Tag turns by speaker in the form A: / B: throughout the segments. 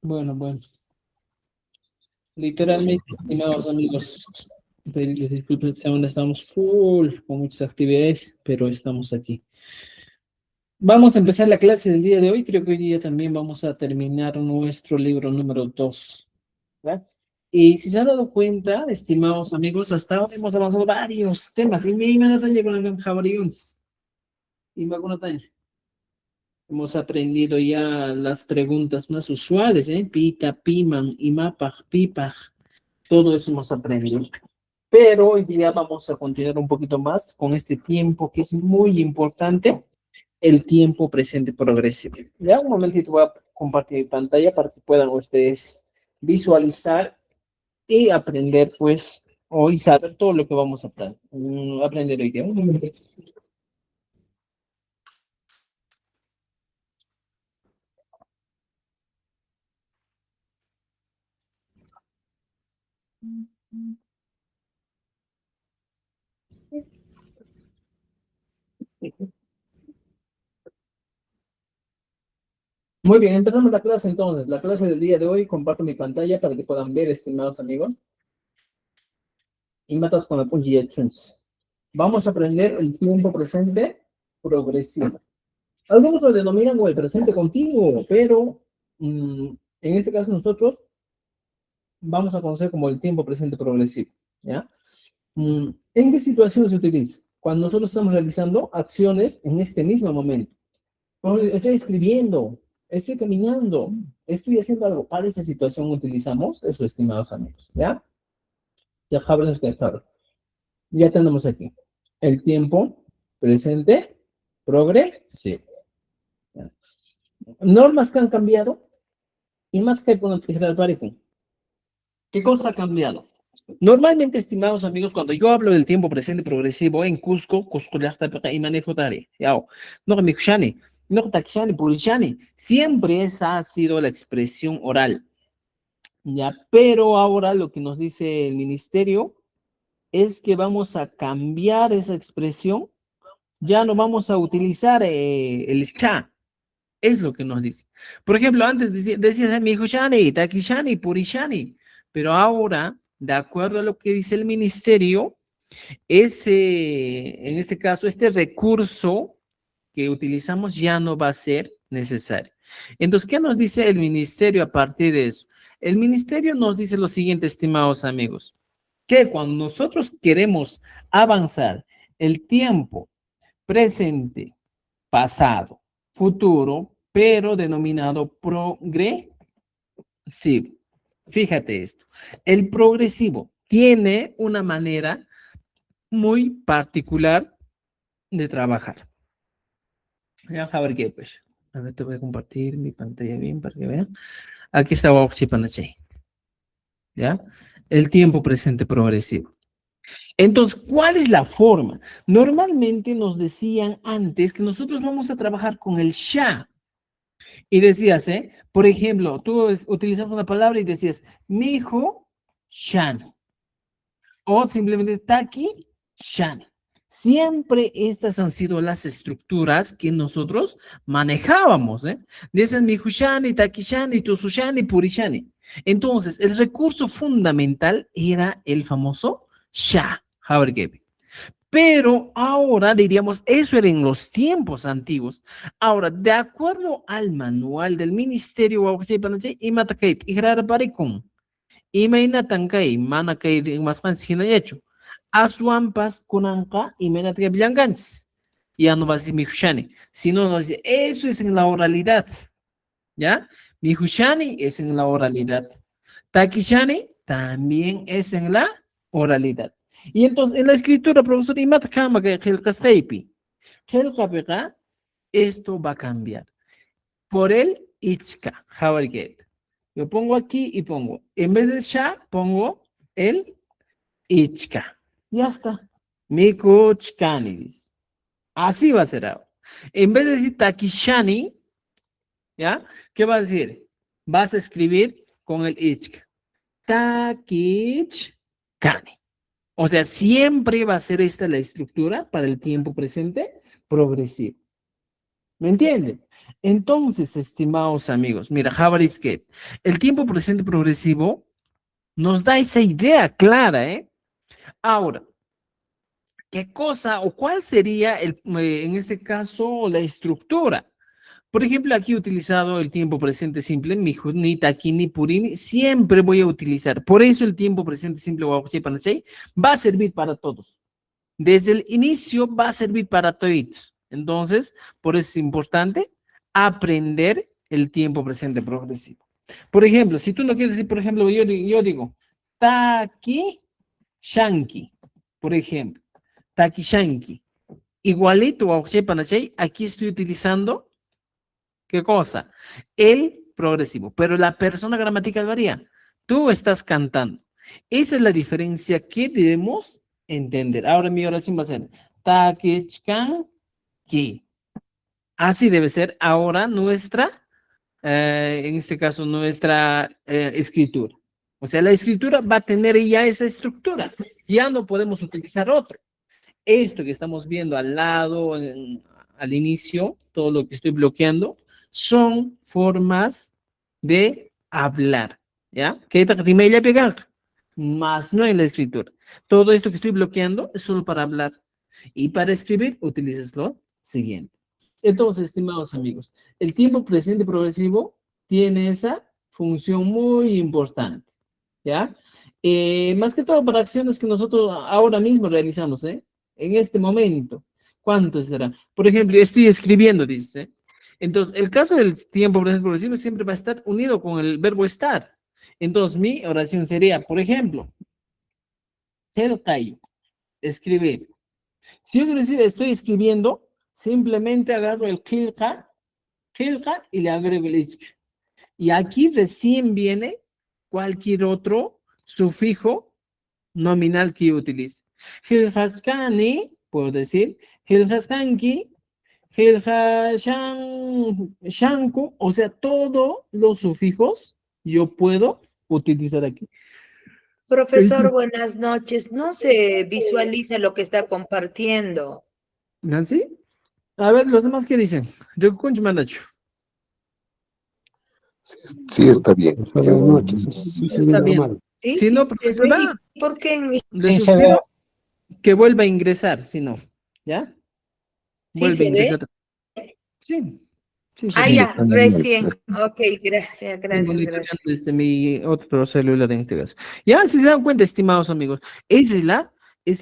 A: Bueno. Literalmente, estimados amigos, pedirles disculpas, aún estamos full con muchas actividades, pero estamos aquí. Vamos a empezar la clase del día de hoy. Creo que hoy día también vamos a terminar nuestro libro número 2. ¿Verdad? Y si se han dado cuenta, estimados amigos, hasta ahora hemos avanzado varios temas. Y me han con el Jabriuns. Y me hemos aprendido ya las preguntas más usuales, ¿eh? Pita, piman, imapaj, pipaj. Todo eso hemos aprendido. Pero hoy día vamos a continuar un poquito más con este tiempo que es muy importante, el tiempo presente progresivo. Ya un momentito voy a compartir mi pantalla para que puedan ustedes visualizar y aprender, pues, hoy saber todo lo que vamos a aprender hoy día. Un momentito. Muy bien, empezamos la clase entonces. La clase del día de hoy, comparto mi pantalla para que puedan ver, estimados amigos. Y matas con la punta. Vamos a aprender el tiempo presente progresivo. Algunos lo denominan como el presente continuo, pero en este caso nosotros vamos a conocer como el tiempo presente progresivo, ¿ya? ¿En qué situación se utiliza? Cuando nosotros estamos realizando acciones en este mismo momento. Cuando estoy escribiendo, estoy caminando, estoy haciendo algo. Para esa situación utilizamos eso, estimados amigos, ¿ya? Ya, ya tenemos aquí el tiempo presente progresivo. ¿Ya? Normas que han cambiado y más que con el ¿qué cosa ha cambiado? Normalmente, estimados amigos, cuando yo hablo del tiempo presente progresivo en Cusco ya está y manejo tare, yao, no me kushani, no takshani, purishani, siempre esa ha sido la expresión oral, ya, pero ahora lo que nos dice el ministerio es que vamos a cambiar esa expresión, ya no vamos a utilizar el cha, es lo que nos dice. Por ejemplo, antes decías mi hijo Shani, Takishani, Purishani, pero ahora, de acuerdo a lo que dice el ministerio, en este caso, este recurso que utilizamos ya no va a ser necesario. Entonces, ¿qué nos dice el ministerio a partir de eso? El ministerio nos dice lo siguiente, estimados amigos, que cuando nosotros queremos avanzar el tiempo presente, pasado, futuro, pero denominado progresivo. Fíjate esto. El progresivo tiene una manera muy particular de trabajar. Ya, a ver qué, pues. A ver, te voy a compartir mi pantalla bien para que vean. Aquí está Oxypanache. ¿Ya? El tiempo presente progresivo. Entonces, ¿cuál es la forma? Normalmente nos decían antes que nosotros vamos a trabajar con el sha. Y decías, por ejemplo, tú utilizabas una palabra y decías, mi hijo, Shan. O simplemente Taki, Shan. Siempre estas han sido las estructuras que nosotros manejábamos, ¿eh? Dices mi hijo Shani, Taki Shani, Tusu Shani, Puri Shani. Entonces, el recurso fundamental era el famoso Sha, Habergebi. Pero ahora diríamos, eso era en los tiempos antiguos. Ahora, de acuerdo al manual del Ministerio, Aswampas kunanka y menatka blancans. Ya no va a decir mihushani, sino nos dice, eso es en la oralidad. ¿Ya? Mihushani es en la oralidad. Takishani también es en la oralidad. Y entonces en la escritura, profesor, esto va a cambiar. Por el ichka, Havarget. Yo pongo aquí y pongo, en vez de sha, pongo el ichka. Ya está. Mikuchkani. Así va a ser ahora. En vez de decir takishani, ¿ya? ¿Qué va a decir? Vas a escribir con el ichka. Takichkani. O sea, siempre va a ser esta la estructura para el tiempo presente progresivo. ¿Me entienden? Entonces, estimados amigos, mira, Jabarisket, el tiempo presente progresivo nos da esa idea clara, ¿eh? Ahora, ¿qué cosa o cuál sería en este caso la estructura? Por ejemplo, aquí he utilizado el tiempo presente simple, mi ni takini, purini, siempre voy a utilizar. Por eso el tiempo presente simple va a servir para todos. Desde el inicio va a servir para todos. Entonces, por eso es importante aprender el tiempo presente progresivo. Por ejemplo, si tú no quieres decir, por ejemplo, yo digo, taki shanki, por ejemplo, taki shanki. Igualito, aquí estoy utilizando, ¿qué cosa? El progresivo, pero la persona gramatical varía. Tú estás cantando. Esa es la diferencia que debemos entender. Ahora mi oración va a ser takichkan ki. Así debe ser ahora nuestra, en este caso, nuestra escritura. O sea, la escritura va a tener ya esa estructura. Ya no podemos utilizar otro. Esto que estamos viendo al lado, al inicio, todo lo que estoy bloqueando, son formas de hablar, ¿ya? Que te pegar, más no en la escritura. Todo esto que estoy bloqueando es solo para hablar. Y para escribir, utilices lo siguiente. Entonces, estimados amigos, el tiempo presente progresivo tiene esa función muy importante, ¿ya? Más que todo para acciones que nosotros ahora mismo realizamos, ¿eh? En este momento. ¿Cuánto será? Por ejemplo, estoy escribiendo, dice. Entonces, el caso del tiempo presente progresivo siempre va a estar unido con el verbo estar. Entonces, mi oración sería, por ejemplo, telkai, escribir. Si yo quiero decir estoy escribiendo, simplemente agarro el kilka y le agrego el ich. Y aquí recién viene cualquier otro sufijo nominal que yo utilice. Hilhaskani, puedo decir, Hilhaskanki, Hilhashanku, o sea, todos los sufijos yo puedo utilizar aquí.
B: Profesor, buenas noches. No se visualiza lo que está compartiendo.
A: ¿Así? A ver, los demás, ¿qué dicen? Yo concho mandacho.
C: Sí, está bien.
D: Buenas noches, sí se ve
A: Está bien.
D: normal.
B: Sí,
A: Si
B: sí,
A: no,
B: se
A: profesor,
B: ve.
A: va.
B: ¿Y por qué en mi...
A: Le
D: Sí se ve.
A: sugiero que vuelva a ingresar, si no. ¿Ya?
B: ¿Sí
A: Vuelve a
B: se ve?
A: ingresar. Sí. Sí,
B: Ah,
A: sí.
C: Sí,
B: ya,
C: está bien.
B: recién. Ok, gracias,
A: Estoy
B: gracias,
A: monitoreando
B: gracias.
A: desde mi otro celular en este caso. Ya, si se dan cuenta, estimados amigos, es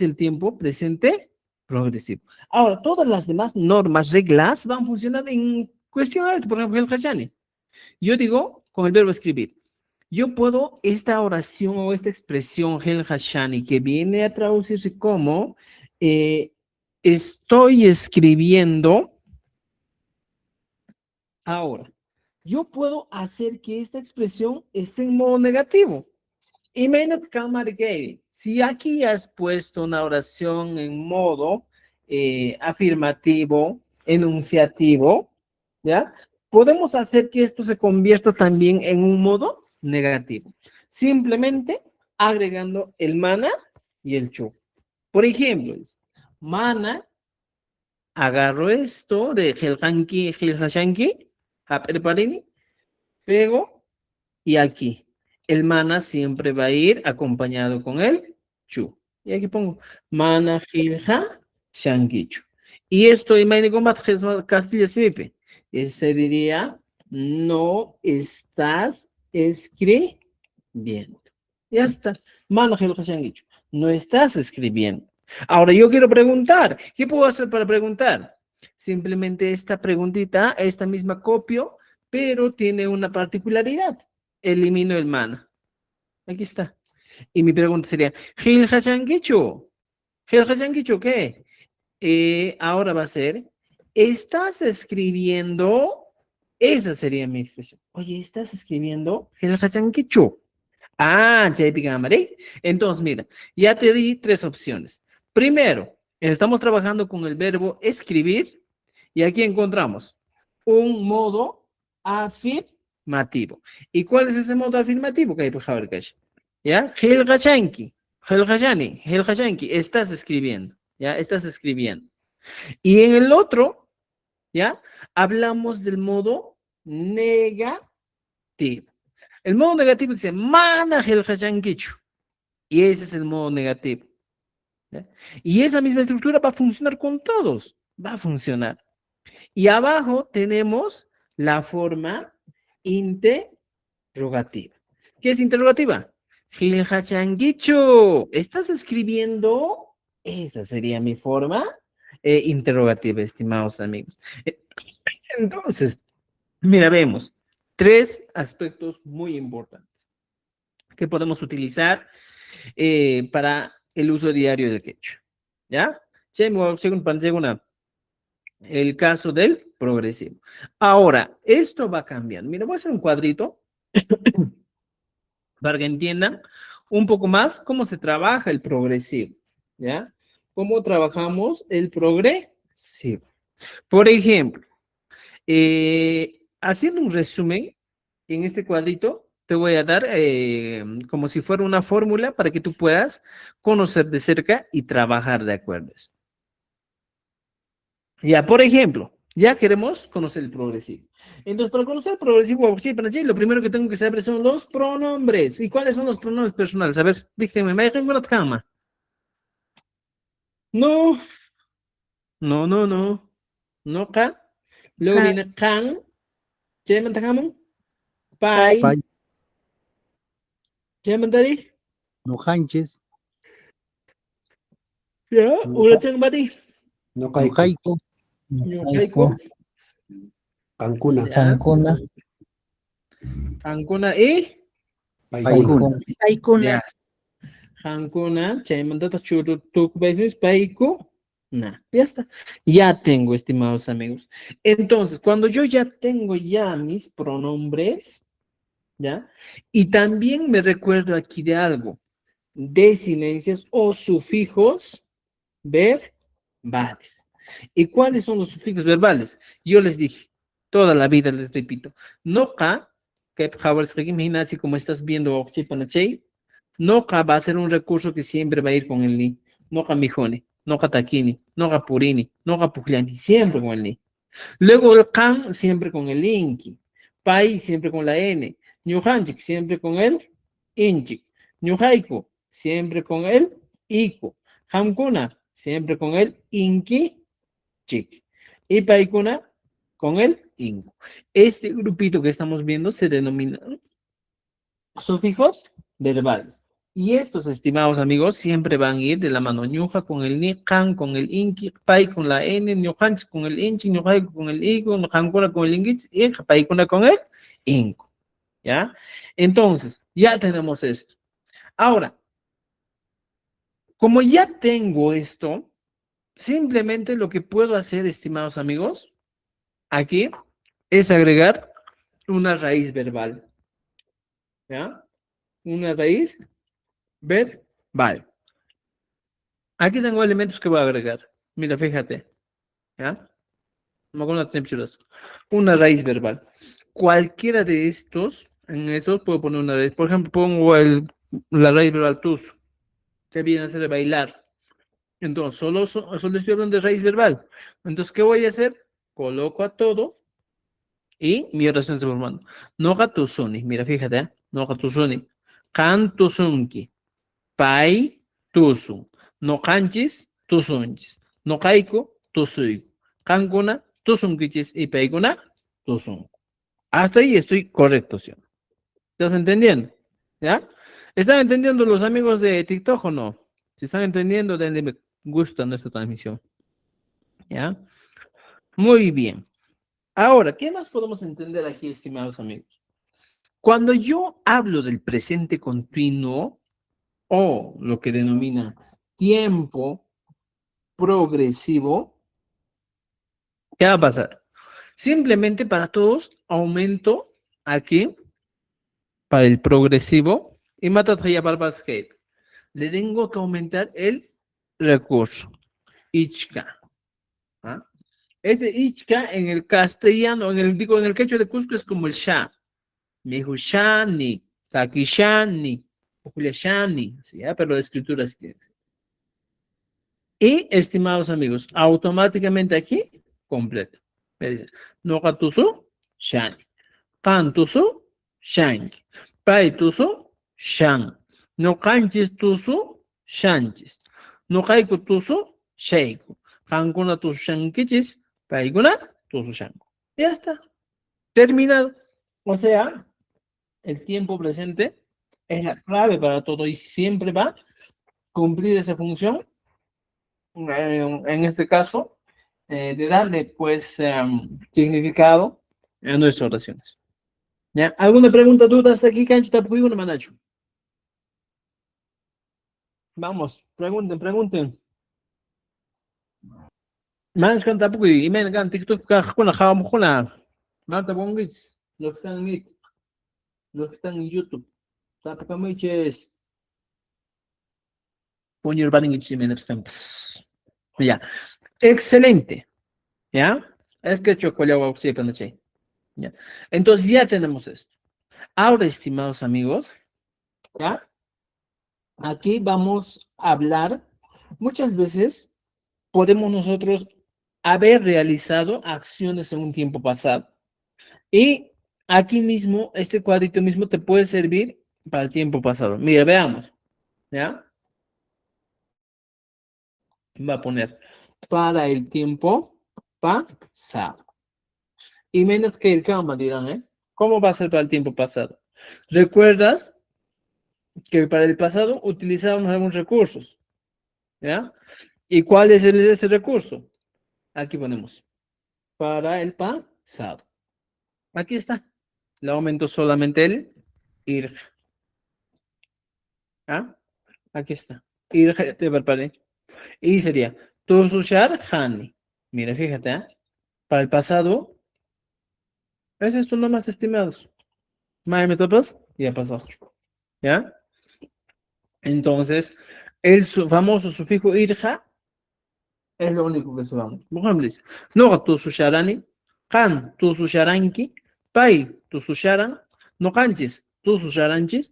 A: el tiempo presente progresivo. Ahora, todas las demás normas, reglas, van a funcionar en cuestión de, por ejemplo, el Hashani. Yo digo, con el verbo escribir, yo puedo esta oración o esta expresión, el Hashani, que viene a traducirse como estoy escribiendo ahora. Yo puedo hacer que esta expresión esté en modo negativo. Imagínate, Kamargay, si aquí has puesto una oración en modo afirmativo, enunciativo, ¿ya? Podemos hacer que esto se convierta también en un modo negativo. Simplemente agregando el mana y el chu. Por ejemplo, mana, agarro esto de Helhanki, Helhashanki, Haperparini, pego y aquí. El mana siempre va a ir acompañado con el chu. Y aquí pongo mana, hilha, shankichu. Y esto, imagínate cómo Castilla Sipe. Se diría, no estás escribiendo. Ya está. Mana, hilha, shankichu. No estás escribiendo. Ahora yo quiero preguntar. ¿Qué puedo hacer para preguntar? Simplemente esta preguntita, esta misma copio, pero tiene una particularidad. Elimino el mana. Aquí está. Y mi pregunta sería, ¿Gil Hashangichu? ¿Gil Hashangichu qué? Ahora va a ser, ¿estás escribiendo? Esa sería mi expresión. Oye, ¿estás escribiendo Gil Hashangichu? Ah, JP Gamaré. Entonces, mira, ya te di tres opciones. Primero, estamos trabajando con el verbo escribir y aquí encontramos un modo afirmativo. ¿Y cuál es ese modo afirmativo? ¿Ya? Helgashanki, estás escribiendo. ¿Ya? Estás escribiendo. Y en el otro, ¿ya? hablamos del modo negativo. El modo negativo dice, manaj el hachanquicho. Y ese es el modo negativo. ¿Ya? Y esa misma estructura va a funcionar con todos. Va a funcionar. Y abajo tenemos la forma interrogativa. ¿Qué es interrogativa? Gil hachanquicho. ¿Estás escribiendo? Esa sería mi forma interrogativa, estimados amigos. Entonces, mira, vemos tres aspectos muy importantes que podemos utilizar para el uso diario del quechua. ¿Ya? El caso del progresivo. Ahora, esto va cambiando. Mira, voy a hacer un cuadrito para que entiendan un poco más cómo se trabaja el progresivo. ¿Ya? ¿Cómo trabajamos el progresivo? Por ejemplo, haciendo un resumen, en este cuadrito te voy a dar como si fuera una fórmula para que tú puedas conocer de cerca y trabajar de acuerdo a eso. Ya, por ejemplo, ya queremos conocer el progresivo. Entonces, para conocer el progresivo, lo primero que tengo que saber son los pronombres. ¿Y cuáles son los pronombres personales? A ver, dígame, ¿me dejan una cama? No, no, no, no. No, ca. Luego viene can. ¿Qué me dejamos? Pai.
D: Pay,
A: ¿Qué me dejamos?
D: no hanches,
A: Ya, una chambari.
D: no jaico,
A: Ñuqayku.
C: Cancuna.
A: Ya.
E: Cancuna,
A: Hankuna y
D: paikuna,
E: Paikuna,
A: ya. Hankuna, chaymantata churu tukbaysis paiku. Ya está. Ya tengo, estimados amigos. Entonces, cuando yo ya tengo ya mis pronombres, ¿ya? Y también me recuerdo aquí de algo, desinencias o sufijos verbales. ¿Y cuáles son los sufijos verbales? Yo les dije, toda la vida les repito, noca, que así como estás viendo, noca va a ser un recurso que siempre va a ir con el ni. Noca mijone, noca taquini, noca purini, noca pucliani, siempre con el ni. Luego el can siempre con el inki. Pai siempre con la n. Ñuhanchik siempre con el inchik. Ñuhaiku siempre con el iku. Hamkuna siempre con el inki chik. Y paikuna con el inku. Este grupito que estamos viendo se denomina sufijos verbales. Y estos, estimados amigos, siempre van a ir de la mano. Ñuja con el ni, can con el inki, pai con la n, ñujanch con el inchi, ñujai con el iku, ñujancuna con el ingich y paikuna con el inku. ¿Ya? Entonces, ya tenemos esto. Ahora, como ya tengo esto, simplemente lo que puedo hacer, estimados amigos, aquí es agregar una raíz verbal. ¿Ya? Una raíz verbal. Aquí tengo elementos que voy a agregar. Mira, fíjate. ¿Ya? Una raíz verbal. Cualquiera de estos, en estos puedo poner una raíz. Por ejemplo, pongo la raíz verbal tus, que viene a ser de bailar. Entonces, solo estoy hablando de raíz verbal. Entonces, ¿qué voy a hacer? Coloco a todo y mi oración se va formando. No gatusuni. Mira, fíjate, ¿eh? No gatusuni. Cantusunki. Pai tusun. No canchis tusunchis. No caico tusuico. Cancuna tusunquichis y paicuna tusun. Hasta ahí estoy correcto, ¿sí? ¿Estás entendiendo? ¿Ya? ¿Están entendiendo los amigos de TikTok o no? Si están entendiendo, denle me gusta a nuestra transmisión. ¿Ya? Muy bien. Ahora, ¿qué más podemos entender aquí, estimados amigos? Cuando yo hablo del presente continuo o lo que denomina tiempo progresivo, ¿qué va a pasar? Simplemente para todos aumento aquí para el progresivo y mata le tengo que aumentar el recurso. Ichka. ¿Ah? Este Ichka en el castellano, digo, en el quechua de Cusco es como el Sha. Mehushani, Takishani, Okuliashani, ¿ya? Pero la escritura sí tiene. Y, estimados amigos, automáticamente aquí, completo. Me dice, noqa tusu shan, kan tusu shanki, pay tusu shan, noqanchis tusu shanchis, noqayku tusu shayku, qankuna tusu shankichis, paykuna tusu shanku. Ya está. Terminado. O sea, el tiempo presente es la clave para todo y siempre va a cumplir esa función, en este caso, de darle pues significado a nuestras oraciones. ¿Ya? ¿Alguna pregunta, duda hasta aquí, Cancho? ¿Tapuy Manacho? Vamos, pregunten. Manach kan tapuy, imen kan TikTok kuna jawam kuna. Mata bongis, los que están en Meet, los que están en YouTube. Tapucamuiches. Poner ya, excelente, ¿ya? Es que chocolate ya. Entonces ya tenemos esto. Ahora, estimados amigos, ¿ya? Aquí vamos a hablar. Muchas veces podemos nosotros haber realizado acciones en un tiempo pasado. Y aquí mismo, este cuadrito mismo te puede servir para el tiempo pasado. Mira, veamos, ¿ya? Va a poner para el tiempo pasado. Y menos que el cama dirán, ¿eh? ¿Cómo va a ser para el tiempo pasado? ¿Recuerdas que para el pasado utilizábamos algunos recursos? ¿Ya? ¿Y cuál es ese recurso? Aquí ponemos para el pasado. Aquí está. Le aumento solamente el ir. ¿Ah? Aquí está. Ir te preparé. Y sería Tusushar Hani. Mira, fíjate, ¿eh? Para el pasado, es esto nomás, estimados. Mae, ¿me tapas? Ya pasaste. ¿Ya? Entonces, el famoso sufijo irja es lo único que se va. Por ejemplo, dice, no tu susharani, kan tu susharanki, pai tu susharan, no canchis tu susharanchis,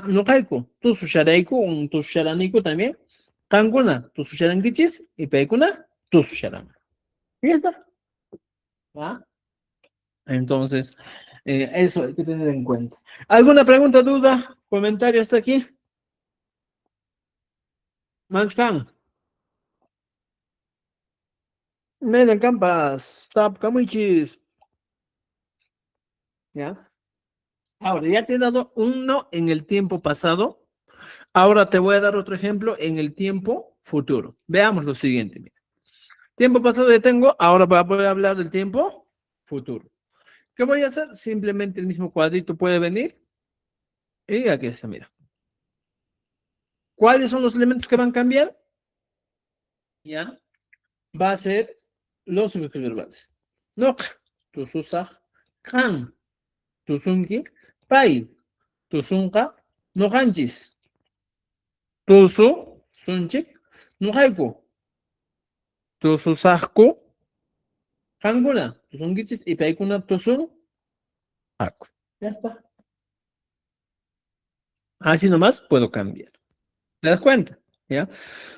A: no caico tu susharaiku, un tu susharaniku también, kankuna tu susharankichis y paikuna tu susharan. Y ya está. ¿Ah? Entonces, eso hay que tener en cuenta. ¿Alguna pregunta, duda, comentario hasta aquí? Manchkan. Menen campas, tap camuichis. ¿Ya? Ahora, ya te he dado uno en el tiempo pasado. Ahora te voy a dar otro ejemplo en el tiempo futuro. Veamos lo siguiente. Mira. Tiempo pasado ya tengo, ahora voy a hablar del tiempo futuro. ¿Qué voy a hacer? Simplemente el mismo cuadrito puede venir. Y aquí está, mira. ¿Cuáles son los elementos que van a cambiar? Ya. Va a ser los sufijos verbales. Nok, tususaj, kan, tusunki, pai, tusunka, nojanchis, tusu, sunchik, nojaiku, tususajku, kankuna, tusunkichis y paikuna, tusun, aku. Ya está. Así nomás puedo cambiar. ¿Te das cuenta? ¿Ya?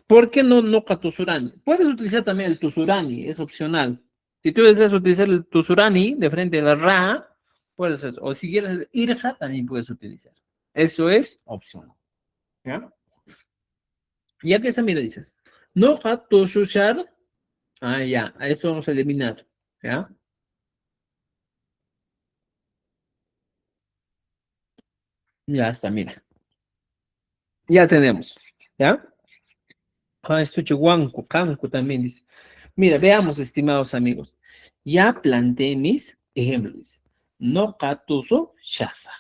A: ¿Por qué no tusurani? Puedes utilizar también el tusurani, es opcional. Si tú deseas utilizar el tusurani de frente a la ra, puedes hacer. O si quieres el irja, también puedes utilizar. Eso es opcional. ¿Ya? Ya que esa, mira, dices, no tushar, ya, a eso vamos a eliminar. ¿Ya? Ya está, mira. Ya tenemos. ¿Ya? Esto chihuanco, canco también dice. Mira, veamos, estimados amigos. Ya planteé mis ejemplos. No katuso shasa.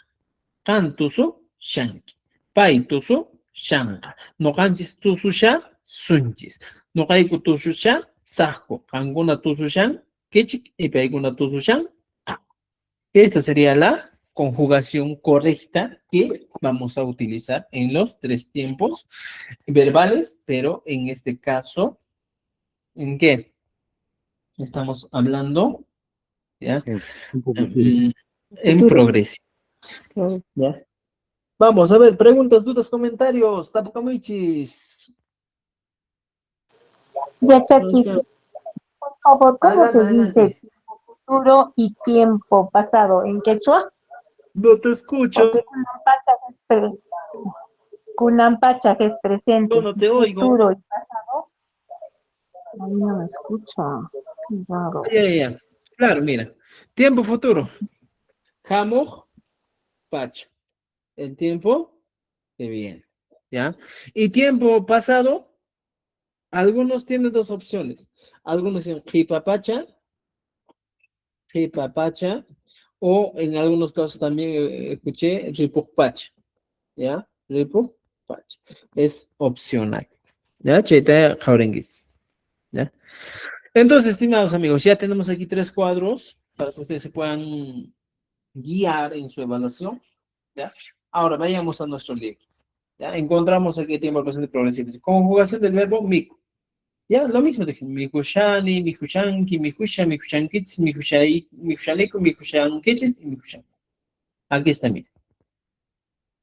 A: Kantuso shanki. Pai tuso shanga. No kanchis tuso sha sunchis. No kaiku tuso sha sahko. Kanguna tuso shan kichik y paiguna tuso shan. Esta sería la conjugación correcta que vamos a utilizar en los tres tiempos verbales, pero en este caso, ¿en qué? Estamos hablando, ¿ya? En progresivo. ¿Ya? Vamos a ver, preguntas, dudas, comentarios. Tapucamuichis.
E: Ya, Chachi, por favor, ¿cómo se dice tiempo futuro y tiempo pasado en quechua.
A: No te escucho.
E: Porque Kunampacha que es presente,
A: No te oigo.
E: futuro y pasado. Ay, no me escucha. Qué raro.
A: Ya. Claro, mira. Tiempo futuro. Hamog, pacha. El tiempo que viene. ¿Ya? Y tiempo pasado, algunos tienen dos opciones. Algunos dicen jipapacha, o en algunos casos también escuché ripupacha. ¿Ya? Ripupacha. Es opcional. ¿Ya? Chaita jaurenguis. ¿Ya? Entonces, estimados amigos, ya tenemos aquí 3 cuadros para que ustedes se puedan guiar en su evaluación. ¿Ya? Ahora vayamos a nuestro libro. ¿Ya? Encontramos aquí tiempo presente progresivo. Conjugación del verbo miku. Ya, lo mismo dije. Mikushani, mikushanki, mikusha, mikushankits, mikushai, mikushaneku, mikushankichis y mikushan. Aquí está, mira.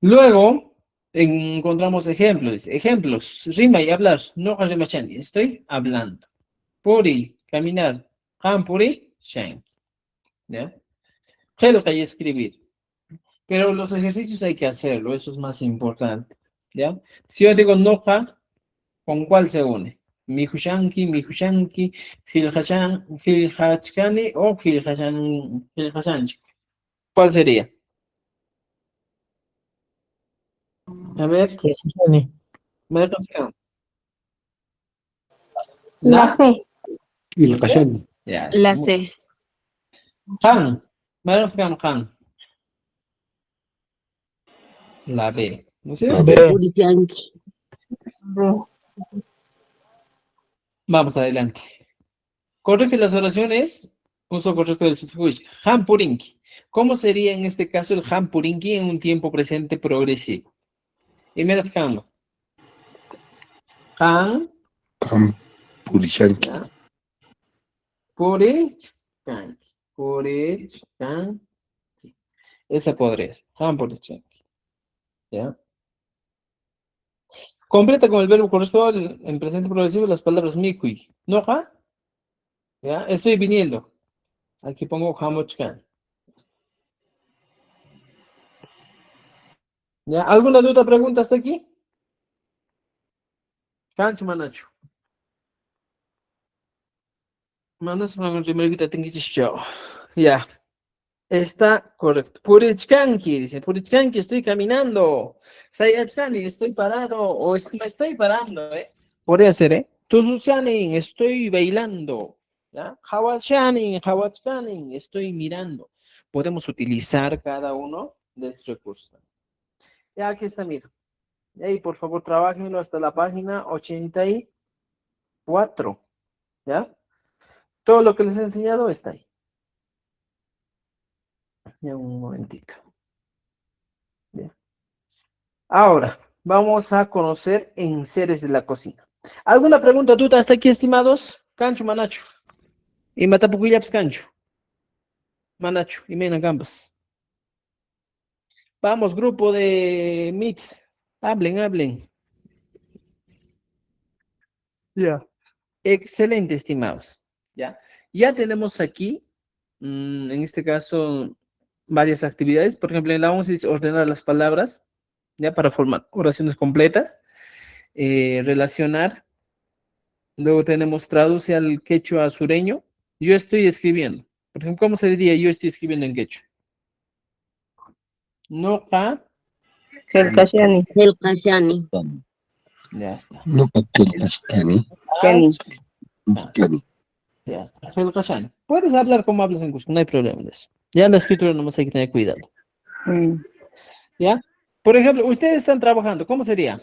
A: Luego encontramos ejemplos. Dice, ejemplos. Rima y hablar. No rimachani. Estoy hablando. Puri, caminar. Hampuri, shank. ¿Ya? Helga y escribir. Pero los ejercicios hay que hacerlo, eso es más importante. ¿Ya? Si yo digo noja, ¿con cuál se une? Mihushanki, Hilhachkani o Hilhachanchik. ¿Cuál sería? A ver, me refrescan.
E: La fe.
C: Y el Cayenne.
A: Ya
B: La
A: está.
B: C.
A: Han, me refrescan, Han. La B. ¿No es cierto?
F: Puriyanqui.
E: B.
A: Vamos adelante. Corrige las oraciones. Uso correcto del sufijo ish. Hampurinki. ¿Cómo sería en este caso el hampurinki en un tiempo presente progresivo? Inmediatamente. Han,
G: Purishanki.
A: Purishanki. Esa podría ser. Hampurishanki. ¿Ya? Completa con el verbo correcto en presente progresivo las palabras mikui. ¿No, ha? ¿Ya? Estoy viniendo. Aquí pongo hamochkan. ¿Ya? ¿Alguna duda, pregunta hasta aquí? Cancho, manacho. Ya, está correcto. Purichkanki, dice, Purichkanki, estoy caminando. Sayachkani, estoy parado, o me estoy parando, ¿eh? Podría ser, ¿eh? Tuzuchani, estoy bailando. ¿Ya? Hawachkani, estoy mirando. Podemos utilizar cada uno de estos recursos. Ya, aquí está, mira. Y ahí, por favor, trabajenlo hasta la página 84. ¿Ya? Todo lo que les he enseñado está ahí. Ya un momentito. Bien. Ahora, vamos a conocer enseres de la cocina. ¿Alguna pregunta, duda hasta aquí, estimados? Cancho, manacho. Y matapucuyaps, cancho. Manacho, y mena gambas. Vamos, grupo de Meet. Hablen. Ya. Excelente, estimados. Ya tenemos aquí, en este caso, varias actividades. Por ejemplo, en la 11 dice ordenar las palabras, ya para formar oraciones completas. Relacionar. Luego tenemos traduce al quechua sureño. Yo estoy escribiendo. Por ejemplo, ¿cómo se diría yo estoy escribiendo en quechua? No,
F: Helkashani.
A: ya está.
G: No Pakistani.
A: Ya está. Helkashani. Puedes hablar como hablas en Cusco, no hay problema de eso. Ya en la escritura nomás hay que tener cuidado. ¿Ya? Por ejemplo, ustedes están trabajando, ¿cómo sería?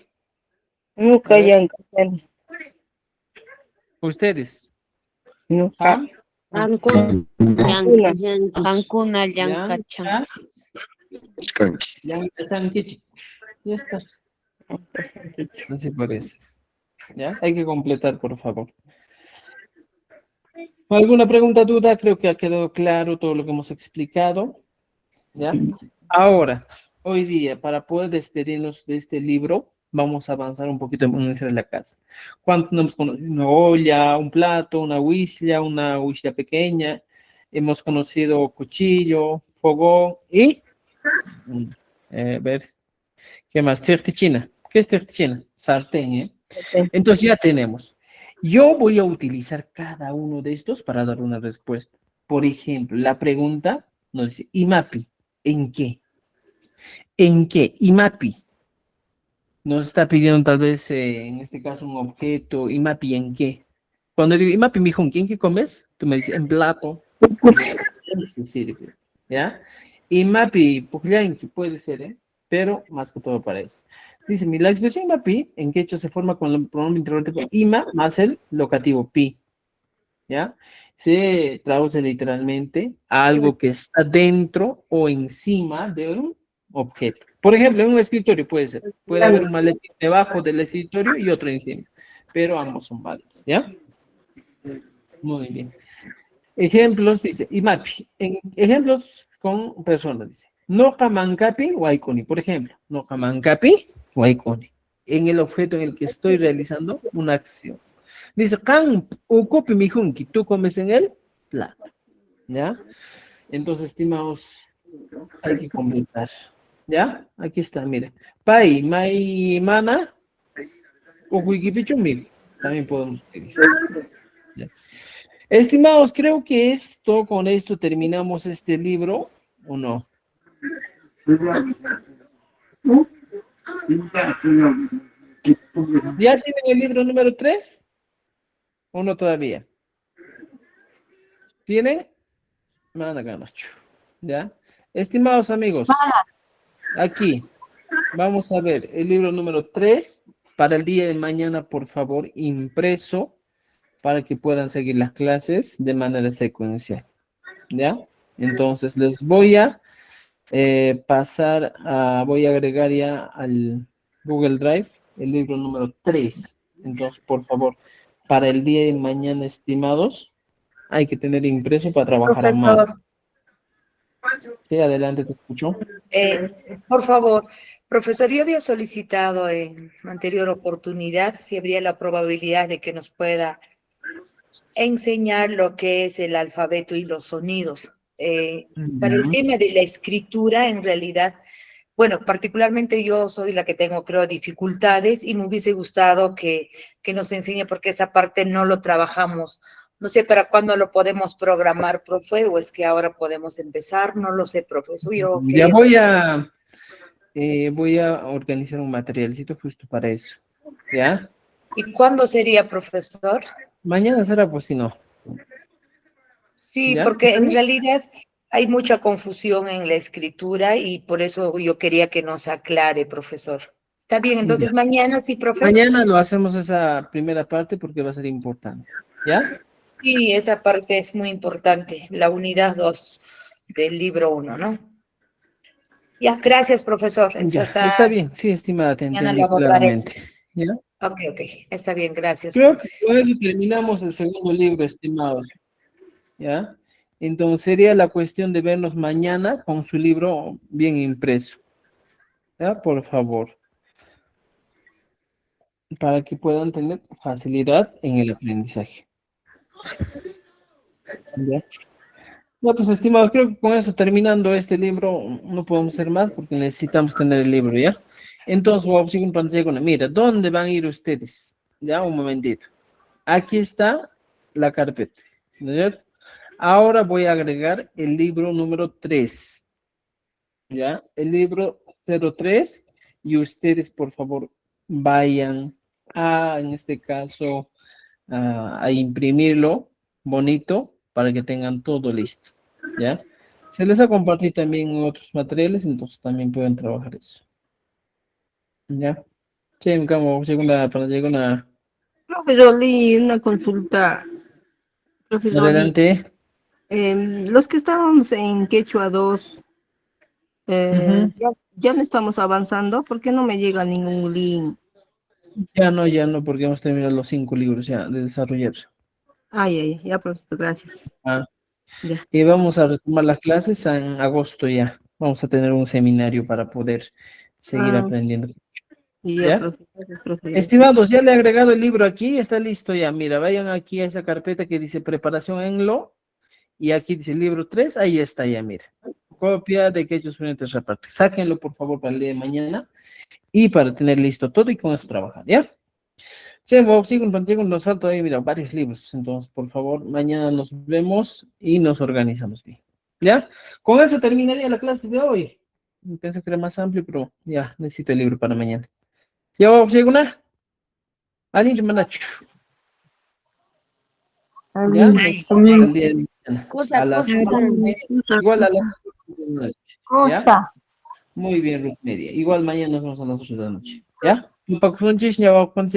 A: Ustedes. ¿Ah?
F: Ancuna,
B: Ancuna, Yancacha.
G: Kanki.
A: Ya está. Así parece. ¿Ya? Hay que completar, por favor. ¿Alguna pregunta, duda? Creo que ha quedado claro todo lo que hemos explicado. ¿Ya? Ahora, hoy día, para poder despedirnos de este libro, vamos a avanzar un poquito en de la casa. ¿Cuánto tenemos conocido? Una olla, un plato, una huisla pequeña. hemos conocido cuchillo, fogón y, a ver, ¿qué más? Tirtichina. ¿Qué es tirtichina? Sartén, ¿eh? Entonces ya tenemos. Yo voy a utilizar cada uno de estos para dar una respuesta. Por ejemplo, la pregunta nos dice, IMAPI, ¿en qué? ¿En qué? IMAPI. Nos está pidiendo tal vez, en este caso, un objeto. IMAPI, ¿en qué? Cuando digo IMAPI, me dijo, ¿en qué comes? Tú me dices, en plato. Se sirve, ¿ya? IMAPI, Pucllanqui, puede ser, ¿eh? Pero más que todo para eso. Dice, la expresión IMAPI en quechua se forma con el pronombre interrogativo IMA más el locativo pi, ¿ya? Se traduce literalmente a algo que está dentro o encima de un objeto. Por ejemplo, en un escritorio puede ser. Puede haber un maletín debajo del escritorio y otro encima, pero ambos son válidos, ¿ya? Muy bien. Ejemplos, dice, IMAPI. Ejemplos con personas, dice. Noka mankapi waikoni. Por ejemplo, noka mankapi waikoni. En el objeto en el que estoy realizando una acción. Dice, kan ukupi mijunki. Tú comes en el plato. ¿Ya? Entonces, estimados, hay que completar. ¿Ya? Aquí está, mire. Pai, mai, mana, ukuikipichumi. También podemos utilizar. ¿Ya? Estimados, creo que con esto terminamos este libro, ¿o no? ¿Ya tienen el libro número 3? ¿O no todavía? ¿Tienen? Manda ganas. ¿Ya? Estimados amigos, aquí vamos a ver el libro número 3 para el día de mañana, por favor, impreso, para que puedan seguir las clases de manera secuencial. ¿Ya? Entonces les voy a voy a agregar ya al Google Drive el libro número 3. Entonces, por favor, para el día de mañana, estimados, hay que tener impreso para trabajar a mano.
B: Profesor,
A: Sí, adelante, te escucho.
B: por favor, profesor, yo había solicitado en anterior oportunidad si habría la probabilidad de que nos pueda enseñar lo que es el alfabeto y los sonidos. Para el tema de la escritura, en realidad, bueno, particularmente yo soy la que tengo, creo, dificultades y me hubiese gustado que nos enseñe porque esa parte no lo trabajamos. No sé para cuándo lo podemos programar, profe, o es que ahora podemos empezar, no lo sé, profesor. Yo
A: Ya
B: quería
A: voy a organizar un materialcito justo para eso. ¿Ya?
B: ¿Y cuándo sería, profesor?
A: Mañana será, pues, si no.
B: Sí,
A: ¿Ya?
B: porque en realidad hay mucha confusión en la escritura y por eso yo quería que nos aclare, profesor. Está bien, entonces
A: Ya.
B: mañana sí, profe.
A: Mañana lo hacemos esa primera parte porque va a ser importante. ¿Ya?
B: Sí, esa parte es muy importante, la unidad 2 del libro 1, ¿no? Ya, gracias, profesor. Entonces,
A: Ya,
B: hasta
A: está bien. Sí, estimada, te
B: mañana lo
A: entendí
B: abordaremos.
A: claramente. ¿Ya?
B: Ok, está bien, gracias.
A: Creo que con eso terminamos el segundo libro, estimados. ¿Ya? Entonces sería la cuestión de vernos mañana con su libro bien impreso. ¿Ya? Por favor. Para que puedan tener facilidad en el aprendizaje. ¿Ya? No, pues, estimados, creo que con eso terminando este libro no podemos hacer más porque necesitamos tener el libro, ¿ya? Entonces, voy a seguir en pantalla con mira, ¿dónde van a ir ustedes? Ya, un momentito. Aquí está la carpeta, ¿no es cierto? Ahora voy a agregar el libro número 3, ¿ya? El libro 03, y ustedes, por favor, vayan en este caso, a imprimirlo bonito para que tengan todo listo, ¿ya? Se les ha compartido también otros materiales, entonces también pueden trabajar eso, ¿ya? Sí, como llega una...
F: Profe Rolly, una consulta. Profe Rolly,
A: Adelante.
F: los que estábamos en Quechua 2,
A: Ujú.
F: ya no estamos avanzando. ¿Por qué no me llega ningún link?
A: Ya no, porque hemos terminado los 5 libros ya de desarrollar.
F: Ay, ya, profesor, gracias.
A: Ah,
F: Ya.
A: y vamos a retomar las clases en agosto ya. Vamos a tener un seminario para poder seguir
F: Ah,
A: aprendiendo.
F: ya,
A: ¿Ya?
F: profe, gracias, profe.
A: Estimados, ya le he agregado el libro aquí, está listo ya. Mira, vayan aquí a esa carpeta que dice preparación en lo, Y aquí dice libro 3, ahí está ya, mire. Copia de que hechos frente a parte. Sáquenlo, por favor, para el día de mañana y para tener listo todo y con eso trabajar, ¿ya? Sí, nos falta ahí, mira, varios libros. Entonces, por favor, mañana nos vemos y nos organizamos bien. ¿Ya? Con eso terminaría la clase de hoy. Pensé que era más amplio, pero ya, necesito el libro para mañana. ¿Ya vamos a una? ¿Alguien me ha ¿Ya? El día de mañana. A las igual a las 8 de la noche. ¿Ya?
E: Cosa.
A: Muy bien, Ruth Media. Igual mañana nos vemos a las 8 de la noche. ¿Ya? Un poco ya va a conseguir.